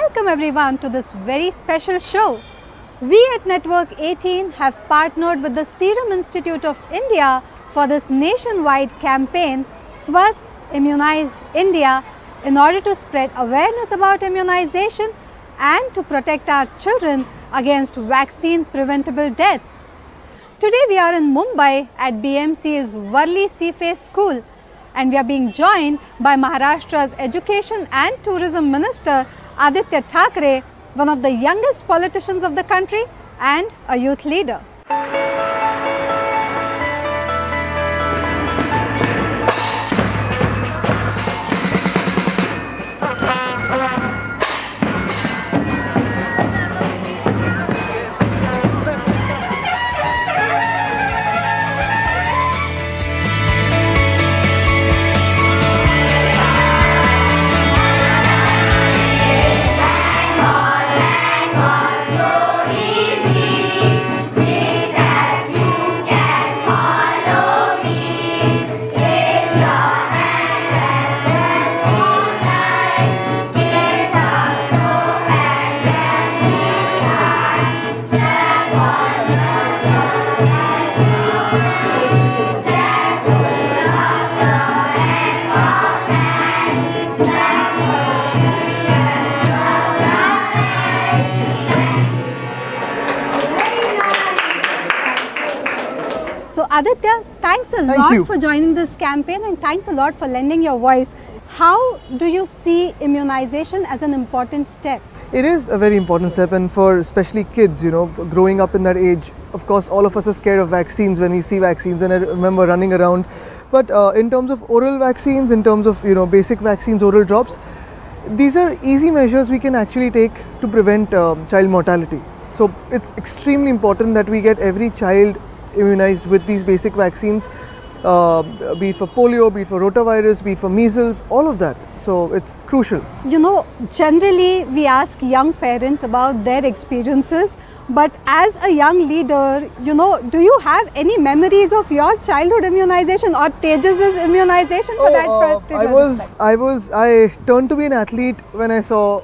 welcome everyone to this very special show. We at Network 18 have partnered with the Serum Institute of India for this nationwide campaign, Swasth Immunized India, in order to spread awareness about immunization and to protect our children against vaccine preventable deaths. Today we are in Mumbai at BMC's Worli Seaface School, and we are being joined by Maharashtra's Education and Tourism Minister Aaditya Thackeray, one of the youngest politicians of the country and a youth leader. So Aditya, thanks a lot for joining this campaign, and thanks a lot for lending your voice. How do you see immunization as an important step? It is a very important step, and for especially kids, growing up in that age, of course all of us are scared of vaccines when we see vaccines, and I remember running around. But in terms of oral vaccines, in terms of basic vaccines, oral drops, these are easy measures we can actually take to prevent child mortality. So it's extremely important that we get every child immunized with these basic vaccines, be it for polio, be it for rotavirus, be it for measles, all of that. So it's crucial. Generally we ask young parents about their experiences, but as a young leader, do you have any memories of your childhood immunization or Tejas's immunization for that particular I turned to be an athlete when I saw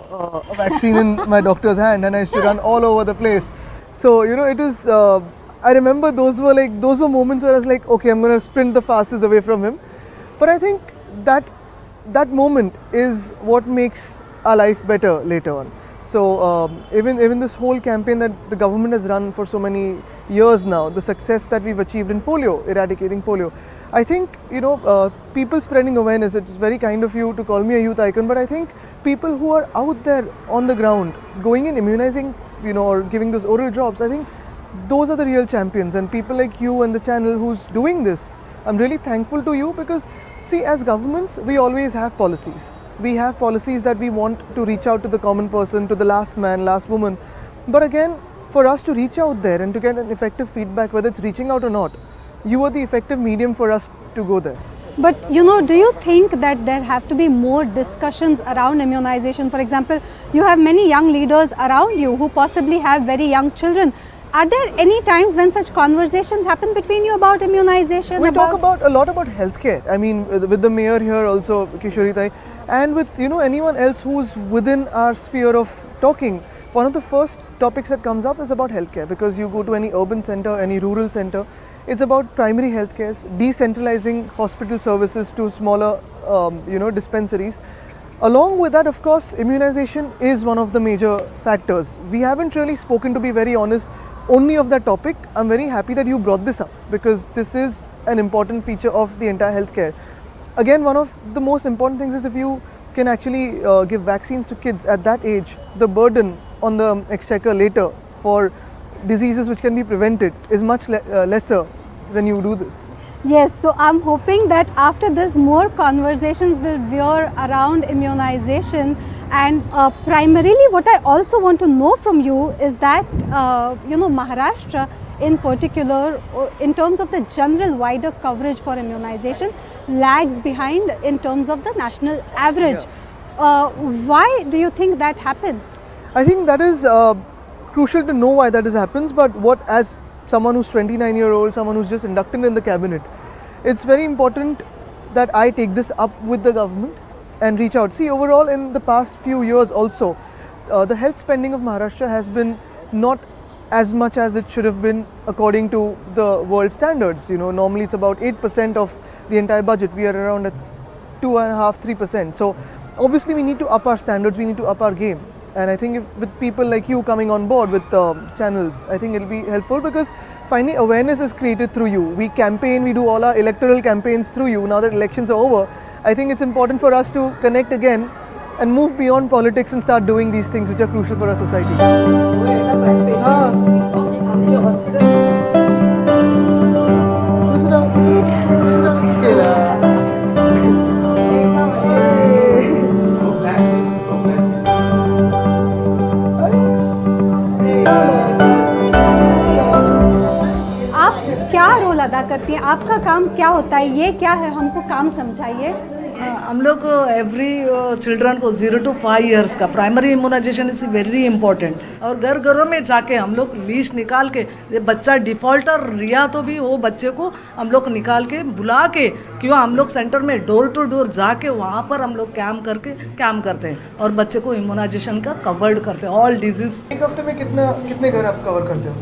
a vaccine in my doctor's hand, and I used to run all over the place. So it is. I remember those were moments where I was like, okay, I'm going to sprint the fastest away from him. But I think that moment is what makes our life better later on. So even this whole campaign that the government has run for so many years now, the success that we've achieved in polio, eradicating polio, I think people spreading awareness. It's very kind of you to call me a youth icon, but I think people who are out there on the ground, going in immunizing, or giving those oral drops, I think those are the real champions, and people like you and the channel who's doing this. I'm really thankful to you, because see, as governments we always have policies. We have policies that we want to reach out to the common person, to the last man, last woman. But again, for us to reach out there and to get an effective feedback, whether it's reaching out or not, you are the effective medium for us to go there. But do you think that there have to be more discussions around immunization? For example, you have many young leaders around you who possibly have very young children. Are there any times when such conversations happen between you about immunization? We talk a lot about healthcare. I mean, with the mayor here also, Kishoritai, and with anyone else who's within our sphere of talking. One of the first topics that comes up is about healthcare, because you go to any urban center, any rural center, it's about primary healthcare, decentralizing hospital services to smaller, dispensaries. Along with that, of course, immunization is one of the major factors. We haven't really spoken, to be very honest, only of that topic. I'm very happy that you brought this up, because this is an important feature of the entire healthcare. Again, one of the most important things is if you can actually give vaccines to kids at that age, the burden on the exchequer later for diseases which can be prevented is much lesser when you do this. Yes, so I'm hoping that after this more conversations will veer around immunization. And primarily what I also want to know from you is that Maharashtra in particular, in terms of the general wider coverage for immunization, lags behind in terms of the national average. Why do you think that happens? I think that is crucial to know why that happens, but as someone who's 29-year-old, someone who's just inducted in the cabinet, it's very important that I take this up with the government and reach out. See, overall in the past few years also, the health spending of Maharashtra has been not as much as it should have been according to the world standards. You know, normally it's about 8% of the entire budget. We are around at 2.5-3%. So obviously we need to up our standards, we need to up our game. And I think if, with people like you coming on board with channels, I think it'll be helpful because finally awareness is created through you. We campaign, we do all our electoral campaigns through you. Now that elections are over, I think it's important for us to connect again and move beyond politics and start doing these things which are crucial for our society. आप क्या role अदा करती हैं, आपका काम क्या होता है, ये क्या है, हमको काम समझाइए। हम लोग एवरी चिल्ड्रन को 0 to 5 years का primary immunisation is very important और घर घरों में जाके हम लोग लीस्ट निकाल के ये बच्चा डिफ़ॉल्टर रिया तो भी वो बच्चे को हम लोग निकाल के बुला के क्यों हम लोग सेंटर में डोर टू डोर जाके वहाँ पर हम लोग कैम्प करते हैं और बच्चे को इम्यूनाइजेशन का कवर्ड करते हैं ऑल डिजीज़। एक हफ्ते में कितने घर आप कवर करते हो?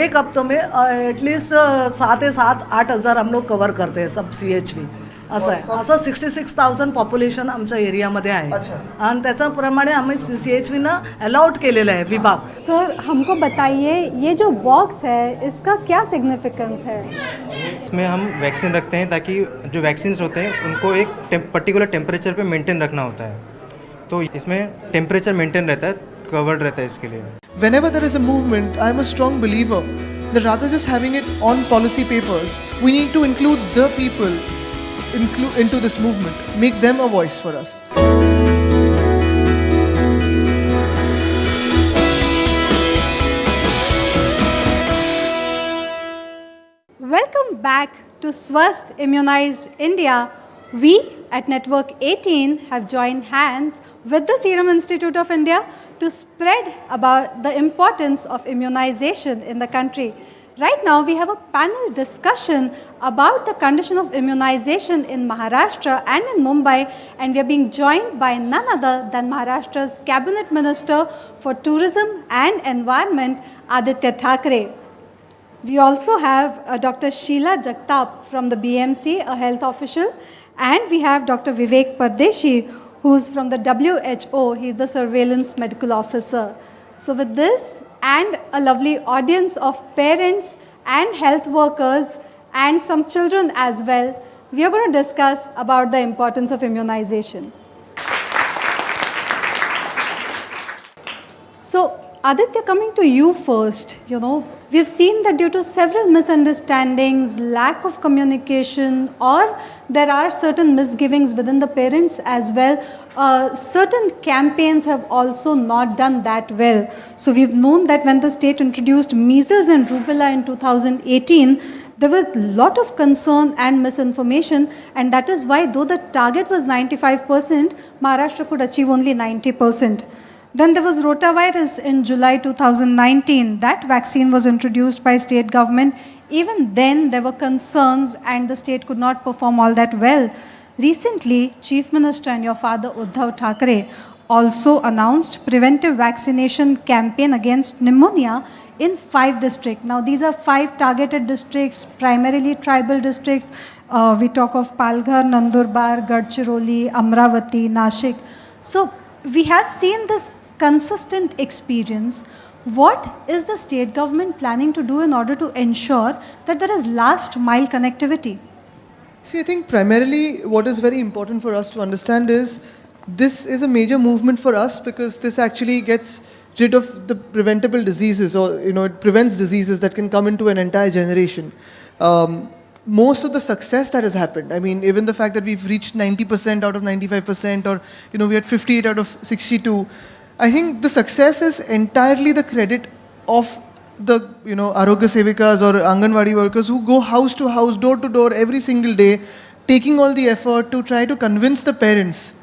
एक हफ्ते में एटलीस्ट 7,000-8,000 हम लोग कवर करते हैं सब CHV असं आहे। असं 66,000 पॉप्युलेशन आमच्या एरियामध्ये आहे आणि त्याच्याप्रमाणे आम्ही CHVनं अलॉट केलेलं आहे विभाग। सर हमको बताइए ये जो बॉक्स है इसका क्या सिग्निफिकेंस है? इसमें हम वैक्सीन रखते हैं ताकि जो वैक्सीन होते हैं उनको एक पर्टिकुलर टेम्परेचर पे मेंटेन रखना होता है, तो इसमें टेम्परेचर मेंटेन रहता है, कवर्ड रहता है इसके लिए। Whenever there is a movement, I am a strong believer that rather just having it on policy papers, we need to include the people into this movement, make them a voice for us. Welcome back to Swasth Immunized India. We at Network 18 have joined hands with the Serum Institute of India to spread about the importance of immunization in the country. Right now we have a panel discussion about the condition of immunization in Maharashtra and in Mumbai, and we are being joined by none other than Maharashtra's Cabinet Minister for Tourism and Environment, Aaditya Thackeray. We also have Dr. Sheila Jagtap from the BMC, a health official, and we have Dr. Vivek Pardeshi, who's from the WHO. He's the surveillance medical officer. So with this and a lovely audience of parents and health workers and some children as well, we are going to discuss about the importance of immunization. So Aditya, coming to you first, we've seen that due to several misunderstandings, lack of communication, or there are certain misgivings within the parents as well, certain campaigns have also not done that well. So we've known that when the state introduced measles and rubella in 2018, there was a lot of concern and misinformation, and that is why though the target was 95%, Maharashtra could achieve only 90%. Then there was rotavirus in July 2019. That vaccine was introduced by state government. Even then there were concerns and the state could not perform all that well. Recently, Chief Minister and your father Uddhav Thackeray also announced preventive vaccination campaign against pneumonia in 5 districts. Now these are 5 targeted districts, primarily tribal districts. We talk of Palghar, Nandurbar, Gadchiroli, Amravati, Nashik. So we have seen this consistent experience. What is the state government planning to do in order to ensure that there is last mile connectivity? See, I think primarily what is very important for us to understand is this is a major movement for us because this actually gets rid of the preventable diseases, or it prevents diseases that can come into an entire generation. Most of the success that has happened, I mean, even the fact that we've reached 90% out of 95%, or we had 58 out of 62, I think the success is entirely the credit of the Arogya Sevikas or Anganwadi workers who go house to house, door to door every single day, taking all the effort to try to convince the parents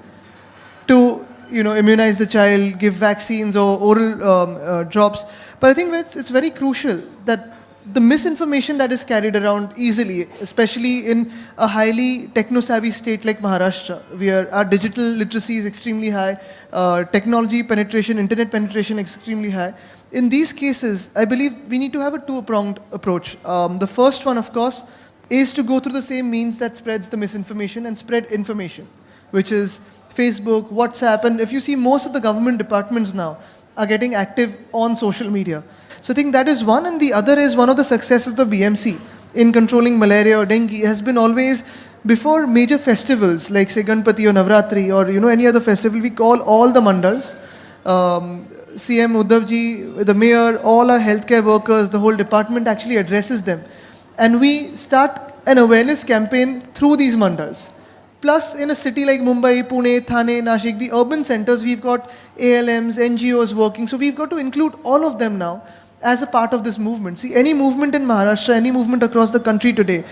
to immunize the child, give vaccines or oral drops. But I think it's very crucial that the misinformation that is carried around easily, especially in a highly techno-savvy state like Maharashtra, where our digital literacy is extremely high, technology penetration, internet penetration extremely high. In these cases, I believe we need to have a two-pronged approach. The first one, of course, is to go through the same means that spreads the misinformation and spread information, which is Facebook, WhatsApp, and if you see, most of the government departments now are getting active on social media. So I think that is one, and the other is one of the successes of BMC in controlling malaria or dengue has been always, before major festivals like say Ganpati or Navratri or any other festival, we call all the mandals, CM Uddhavji, the mayor, all our healthcare workers, the whole department actually addresses them. And we start an awareness campaign through these mandals. Plus, in a city like Mumbai, Pune, Thane, Nashik, the urban centers, we've got ALMs, NGOs working. So we've got to include all of them now as a part of this movement. See, any movement in Maharashtra, any movement across the country today,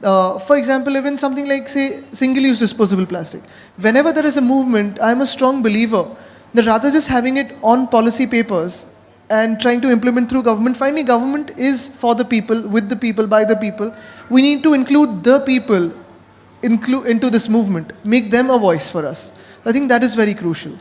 for example, even something like, say, single-use disposable plastic. Whenever there is a movement, I'm a strong believer that rather just having it on policy papers and trying to implement through government, finally government is for the people, with the people, by the people. We need to include the people into this movement, make them a voice for us. I think that is very crucial.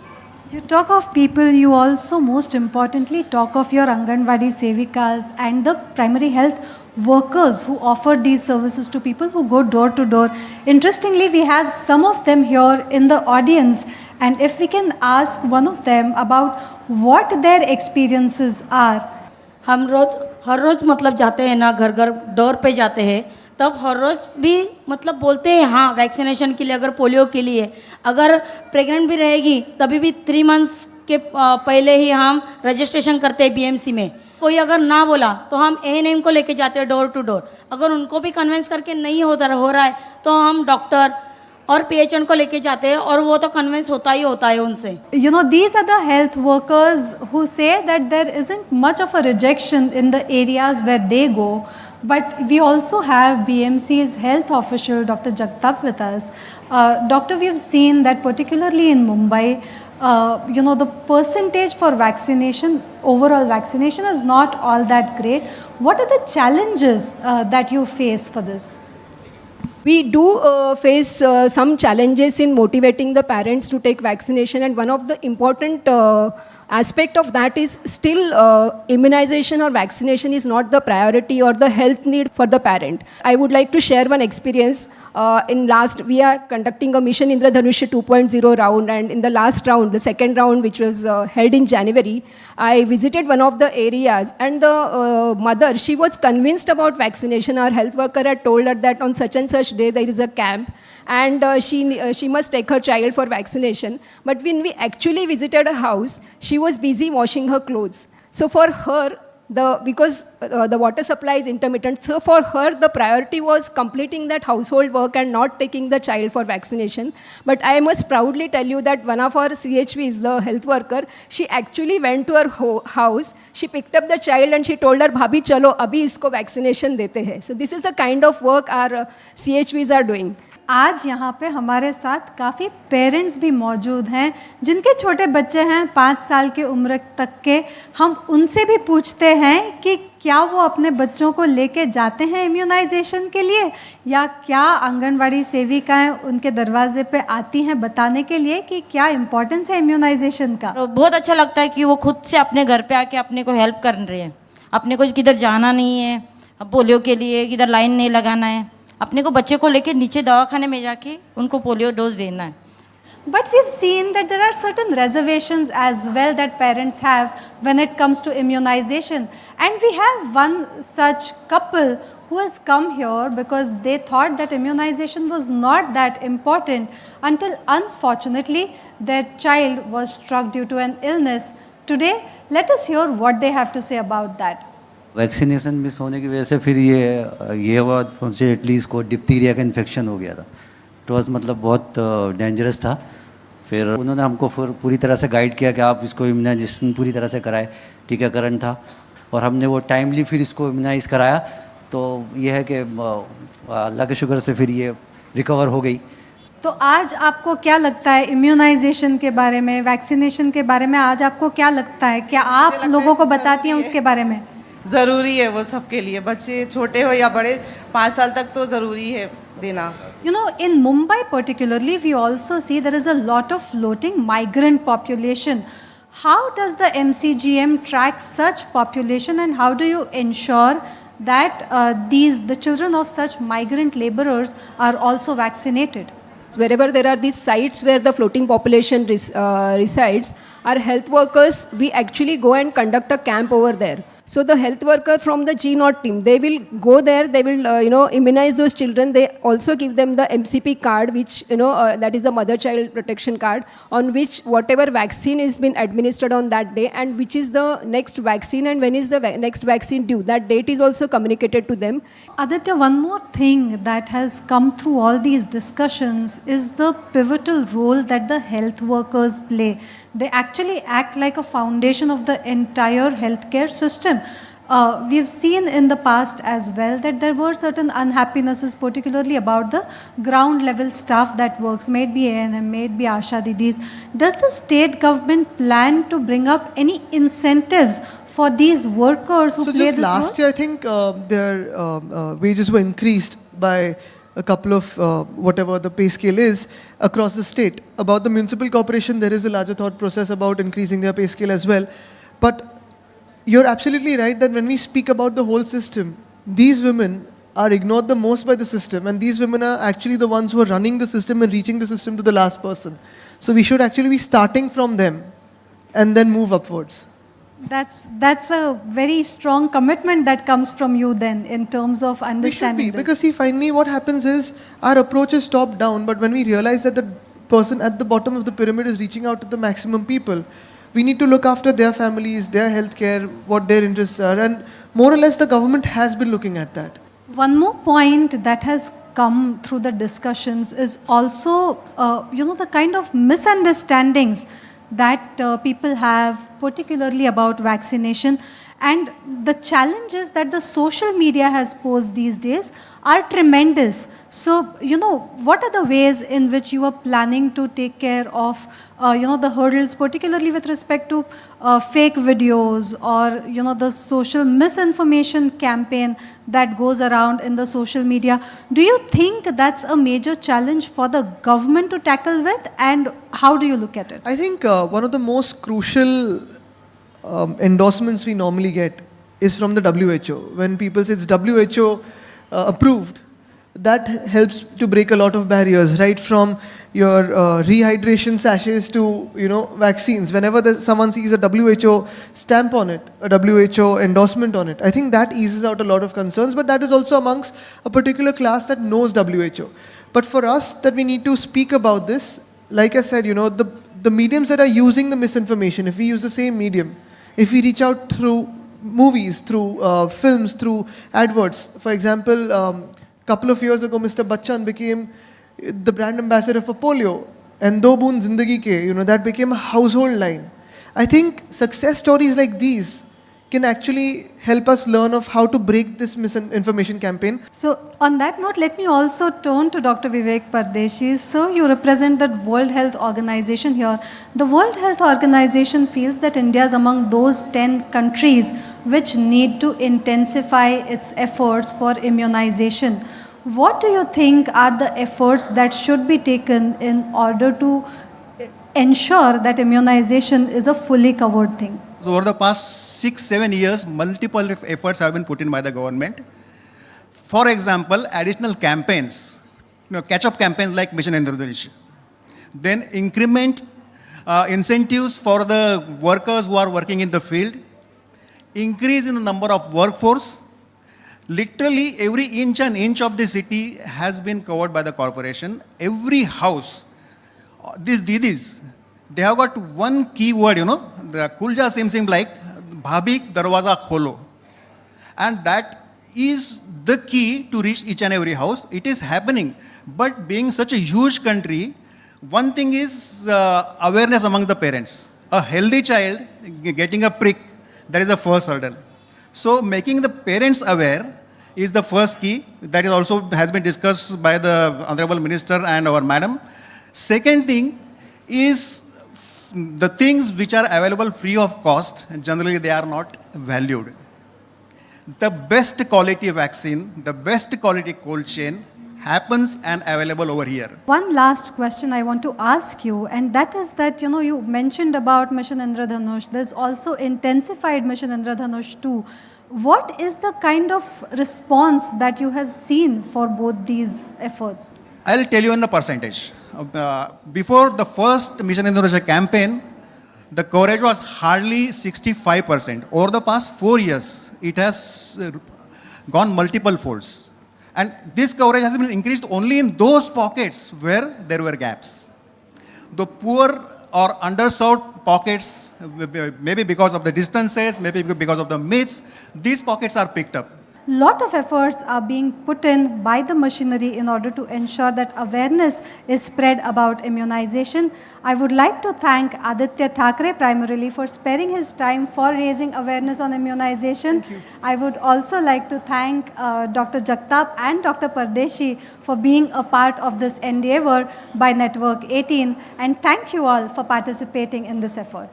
You talk of people, you also most importantly talk of your Anganwadi Sevikas and the primary health workers who offer these services to people who go door to door. Interestingly, we have some of them here in the audience, and if we can ask one of them about what their experiences are. हम हर रोज़ मतलब जाते हैं ना, घर घर door पे जाते हैं, तब हर रोज़ भी मतलब बोलते हैं हाँ वैक्सीनेशन के लिए, अगर पोलियो के लिए, अगर प्रेग्नेंट भी रहेगी तभी भी 3 मंथ्स के पहले ही हम रजिस्ट्रेशन करते हैं बीएमसी में. कोई अगर ना बोला तो हम ANM को लेके जाते हैं डोर टू डोर. अगर उनको भी कन्विंस करके नहीं हो रहा है तो हम डॉक्टर और PHN को लेके जाते हैं, और वो तो कन्विंस होता है उनसे. These are the health workers who say that there isn't much of a rejection in the areas where they go. But we also have BMC's health official, Dr. Jagtap, with us. Doctor, we have seen that particularly in Mumbai, the percentage for vaccination, overall vaccination is not all that great. What are the challenges that you face for this? We do face some challenges in motivating the parents to take vaccination, and one of the important aspect of that is still immunization or vaccination is not the priority or the health need for the parent. I would like to share one experience. We are conducting a Mission Indradhanush 2.0 round, and in the last round, the second round, which was held in January, I visited one of the areas, and the mother, she was convinced about vaccination. Our health worker had told her that on such and such day there is a camp, and she must take her child for vaccination. But when we actually visited her house, she was busy washing her clothes. So for her, because the water supply is intermittent, so for her the priority was completing that household work and not taking the child for vaccination. But I must proudly tell you that one of our CHVs, the health worker, she actually went to her house, she picked up the child and she told her, "Bhabhi, chalo, abhi isko vaccination dete hai." So this is the kind of work our CHVs are doing. आज यहाँ पे हमारे साथ काफ़ी parents भी मौजूद हैं जिनके छोटे बच्चे हैं 5 साल की उम्र तक के. हम उनसे भी पूछते हैं कि क्या वो अपने बच्चों को लेके जाते हैं इम्यूनाइजेशन के लिए, या क्या आंगनवाड़ी सेविकाएं उनके दरवाजे पे आती हैं बताने के लिए कि क्या इम्पोर्टेंस है इम्यूनाइजेशन का. तो बहुत अच्छा लगता है कि वो खुद से अपने घर पे आके अपने को हेल्प कर रहे हैं. अपने को किधर जाना नहीं है पोलियो के लिए, किधर लाइन नहीं लगाना है, अपने को बच्चे को लेके नीचे दवाखाने में जाके उनको पोलियो डोज देना है. But we've seen that there are certain reservations as well that parents have when it comes to immunization. And we have one such couple who has come here because they thought that immunization was not that important until unfortunately their child was struck due to an illness. Today, let us hear what they have to say about that. Vaccination miss होने की वजह से फिर ये हुआ, at least को diphtheria का infection हो गया था. इट वॉज मतलब बहुत डेंजरस था. फिर उन्होंने हमको फिर पूरी तरह से गाइड किया कि आप इसको इम्यूनाइजेशन पूरी तरह से कराएं. टीकाकरण था और हमने वो टाइमली फिर इसको इम्यूनाइज कराया. तो ये है कि अल्लाह के शुक्र से फिर ये रिकवर हो गई. तो आज आपको क्या लगता है इम्यूनाइजेशन के बारे में, वैक्सीनेशन के बारे में, आज आपको क्या लगता है, क्या आप लोगों को बताती हैं उसके बारे में? ज़रूरी है वो सबके लिए, बच्चे छोटे हो या बड़े, 5 साल तक तो ज़रूरी है देना. You know, in Mumbai particularly, we also see there is a lot of floating migrant population. How does the MCGM track such population, and how do you ensure that the children of such migrant laborers are also vaccinated? Wherever there are these sites where the floating population resides, our health workers, we actually go and conduct a camp over there. So the health worker from the G0 team, they will go there, they will, immunize those children. They also give them the MCP card, which, that is the mother-child protection card, on which whatever vaccine is been administered on that day and which is the next vaccine and when is the next vaccine due. That date is also communicated to them. Aditya, one more thing that has come through all these discussions is the pivotal role that the health workers play. They actually act like a foundation of the entire healthcare system. We've seen in the past as well that there were certain unhappinesses, particularly about the ground level staff that works, may it be ANM, may it be Asha Didis. Does the state government plan to bring up any incentives for these workers who So play just this last role? year, I think their wages were increased by a couple of whatever the pay scale is across the state. About the municipal corporation, there is a larger thought process about increasing their pay scale as well. But you're absolutely right that when we speak about the whole system, these women are ignored the most by the system, and these women are actually the ones who are running the system and reaching the system to the last person. So we should actually be starting from them and then move upwards. That's a very strong commitment that comes from you then in terms of We should understanding be, this. because see, finally what happens is our approach is top down, but when we realize that the person at the bottom of the pyramid is reaching out to the maximum people, we need to look after their families, their healthcare, what their interests are, and more or less the government has been looking at that. One more point that has come through the discussions is also, the kind of misunderstandings that people have, particularly about vaccination, and the challenges that the social media has posed these days are tremendous. So, what are the ways in which you are planning to take care of, the hurdles, particularly with respect to fake videos or, the social misinformation campaign that goes around in the social media? Do you think that's a major challenge for the government to tackle with, and how do you look at it? I think one of the most crucial endorsements we normally get is from the WHO. When people say it's WHO approved, that helps to break a lot of barriers, right from your rehydration sachets to vaccines. Whenever someone sees a WHO stamp on it, a WHO endorsement on it, I think that eases out a lot of concerns, but that is also amongst a particular class that knows WHO. But for us, that we need to speak about this, like I said, the mediums that are using the misinformation, if we use the same medium, if we reach out through movies, through films, through adverts. For example, couple of years ago, Mr. Bachchan became the brand ambassador for polio, and Do Boon Zindagi Ke, that became a household line. I think success stories like these can actually help us learn of how to break this misinformation campaign. So, on that note, let me also turn to Dr. Vivek Pardeshi. So, you represent the World Health Organization here. The World Health Organization feels that India is among those 10 countries which need to intensify its efforts for immunization. What do you think are the efforts that should be taken in order to ensure that immunization is a fully covered thing? So over the past 6-7 years, multiple efforts have been put in by the government. For example, additional campaigns, catch-up campaigns like Mission Indradhanush. Then increment incentives for the workers who are working in the field. Increase in the number of workforce. Literally every inch and inch of the city has been covered by the corporation. Every house, these Didis, they have got one key word, the Kulja seems like Bhabik Darwaza Kholo. And that is the key to reach each and every house. It is happening. But being such a huge country, one thing is awareness among the parents. A healthy child getting a prick, that is the first hurdle. So making the parents aware is the first key. That is also has been discussed by the Honorable Minister and our Madam. Second thing is the things which are available free of cost, generally they are not valued. the best quality vaccine, the best quality cold chain happens and available over here. One last question I want to ask you, and that is that, you know, you mentioned about Mission Indradhanush. There's also intensified Mission Indradhanush 2. What is the kind of response that you have seen for both these efforts? I'll tell you in the percentage. Before the first Mission Indradhanush campaign, the coverage was hardly 65%. Over the past 4 years, it has gone multiple folds. And this coverage has been increased only in those pockets where there were gaps. The poor or underserved pockets, maybe because of the distances, maybe because of the myths, these pockets are picked up. Lot of efforts are being put in by the machinery in order to ensure that awareness is spread about immunization. I would like to thank Aaditya Thackeray primarily for sparing his time for raising awareness on immunization. I would also like to thank Dr. Jagtap and Dr. Pardeshi for being a part of this endeavor by Network 18, and thank you all for participating in this effort.